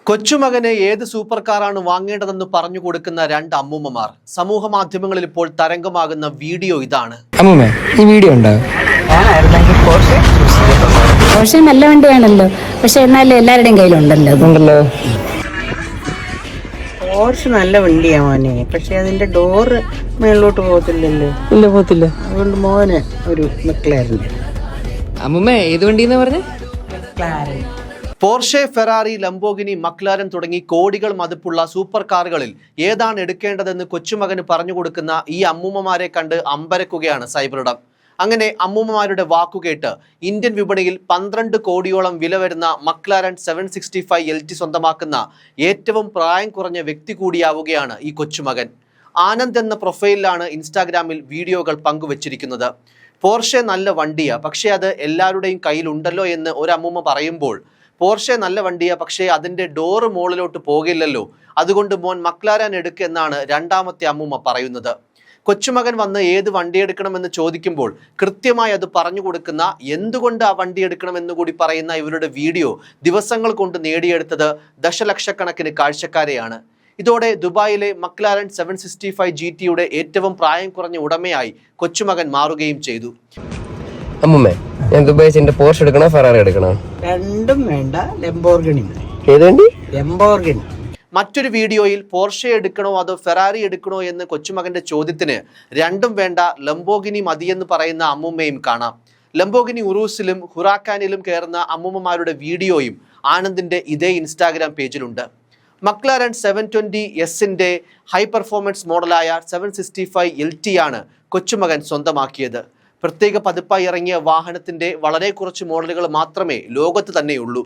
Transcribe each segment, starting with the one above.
കൊച്ചുമകനെ ഏത് സൂപ്പർ കാറാണ് വാങ്ങേണ്ടതെന്ന് പറഞ്ഞു കൊടുക്കുന്ന രണ്ട് അമ്മൂമ്മമാർ. സമൂഹ മാധ്യമങ്ങളിൽ ഇപ്പോൾ തരംഗമാകുന്ന വീഡിയോ ഇതാണ്. ഈ വീഡിയോ പോർഷെ നല്ല വണ്ടിയാണല്ലോ, പക്ഷെ എന്നാലും എല്ലാവരുടെയും കയ്യിലുണ്ടല്ലോ. പോർഷ് നല്ല വണ്ടിയാ മോനെ, പക്ഷെ അതിന്റെ ഡോറ് മേളിലോട്ട് പോകത്തില്ലല്ലോ. ഇല്ല, പോകത്തില്ല. അതുകൊണ്ട് മോന് ഒരു മെക്ലാരൻ. അമ്മൂമ്മ ഏത് വണ്ടിന്ന് പറഞ്ഞേ? പോർഷെ, ഫെറാറി, ലംബോഗിനി, മക്ലാരൻ തുടങ്ങി കോടികൾ മതിപ്പുള്ള സൂപ്പർ കാറുകളിൽ ഏതാണ് എടുക്കേണ്ടതെന്ന് കൊച്ചുമകന് പറഞ്ഞു കൊടുക്കുന്ന ഈ അമ്മൂമ്മമാരെ കണ്ട് അമ്പരക്കുകയാണ് സൈബറിടം. അങ്ങനെ അമ്മൂമ്മമാരുടെ വാക്കുകേട്ട് ഇന്ത്യൻ വിപണിയിൽ 12 കോടിയോളം വില വരുന്ന മക്ലാരൻ 765 LT സ്വന്തമാക്കുന്ന ഏറ്റവും പ്രായം കുറഞ്ഞ വ്യക്തി കൂടിയാവുകയാണ് ഈ കൊച്ചുമകൻ. ആനന്ദ് എന്ന പ്രൊഫൈലിലാണ് ഇൻസ്റ്റാഗ്രാമിൽ വീഡിയോകൾ പങ്കുവച്ചിരിക്കുന്നത്. പോർഷെ നല്ല വണ്ടിയാ, പക്ഷേ അത് എല്ലാവരുടെയും കയ്യിലുണ്ടല്ലോ എന്ന് ഒരു അമ്മൂമ്മ പറയുമ്പോൾ, പോർഷെ നല്ല വണ്ടിയാ, പക്ഷേ അതിന്റെ ഡോറ് മുകളിലോട്ട് പോകില്ലല്ലോ, അതുകൊണ്ട് മോൻ മക്ലാരൻ എടുക്കുക എന്നാണ് രണ്ടാമത്തെ അമ്മൂമ്മ പറയുന്നത്. കൊച്ചുമകൻ വന്ന് ഏത് വണ്ടി എടുക്കണമെന്ന് ചോദിക്കുമ്പോൾ കൃത്യമായി അത് പറഞ്ഞു കൊടുക്കുന്ന, എന്തുകൊണ്ട് ആ വണ്ടി എടുക്കണമെന്ന് കൂടി പറയുന്ന ഇവരുടെ വീഡിയോ ദിവസങ്ങൾ കൊണ്ട് നേടിയെടുത്തത് ദശലക്ഷക്കണക്കിന് കാഴ്ചക്കാരെയാണ്. ഇതോടെ ദുബായിലെ മക്ലാരൻ 765 GTയുടെ ഏറ്റവും പ്രായം കുറഞ്ഞ ഉടമയായി കൊച്ചുമകൻ മാറുകയും ചെയ്തു. അമ്മൂമ്മേ, ഞാൻ ദുബായിന്റെ പോർഷ് എടുക്കണോ ഫെറാറി എടുക്കണോ? രണ്ടും വേണ്ട, ലംബോർഗിനി. ഏത് വണ്ടി? ലംബോർഗിനി. മറ്റൊരു വീഡിയോയിൽ പോർഷെ എടുക്കണോ അതോ ഫെറാറി എടുക്കണോ എന്ന് കൊച്ചുമകന്റെ ചോദ്യത്തിന് രണ്ടും വേണ്ട, ലംബോഗിനി മതിയെന്ന് പറയുന്ന അമ്മൂമ്മയും കാണാം. ലംബോഗിനി ഉറൂസിലും ഹുറാക്കാനിലും കയറുന്ന അമ്മൂമ്മമാരുടെ വീഡിയോയും ആനന്ദിന്റെ ഇതേ ഇൻസ്റ്റാഗ്രാം പേജിലുണ്ട്. മക്ലാരൻ 720S ഹൈ പെർഫോമൻസ് മോഡലായ 765 LT ആണ് കൊച്ചുമകൻ സ്വന്തമാക്കിയത്. പ്രത്യേക പതിപ്പായി ഇറങ്ങിയ വാഹനത്തിന്റെ വളരെ കുറച്ച് മോഡലുകൾ മാത്രമേ ലോകത്ത് തന്നെയുള്ളൂ.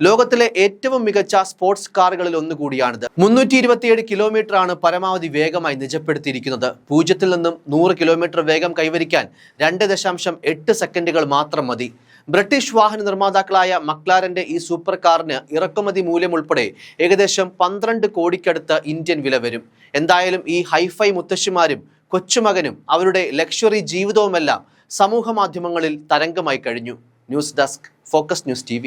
ലോകത്തിലെ ഏറ്റവും മികച്ച സ്പോർട്സ് കാറുകളിൽ ഒന്നുകൂടിയാണിത്. 327 കിലോമീറ്ററാണ് പരമാവധി വേഗമായി നിജപ്പെടുത്തിയിരിക്കുന്നത്. 0 നിന്നും 100 കിലോമീറ്റർ വേഗം കൈവരിക്കാൻ 2.8 സെക്കൻഡുകൾ മാത്രം മതി. ബ്രിട്ടീഷ് വാഹന നിർമ്മാതാക്കളായ മക്ലാരന്റെ ഈ സൂപ്പർ കാറിന് ഇറക്കുമതി മൂല്യം ഉൾപ്പെടെ ഏകദേശം 12 കോടിക്കടുത്ത് ഇന്ത്യൻ വില വരും. എന്തായാലും ഈ ഹൈഫൈ മുത്തശ്ശിമാരും കൊച്ചുമകനും അവരുടെ ലക്ഷറി ജീവിതവുമെല്ലാം സമൂഹ മാധ്യമങ്ങളിൽ തരംഗമായി കഴിഞ്ഞു. News desk, focus news TV.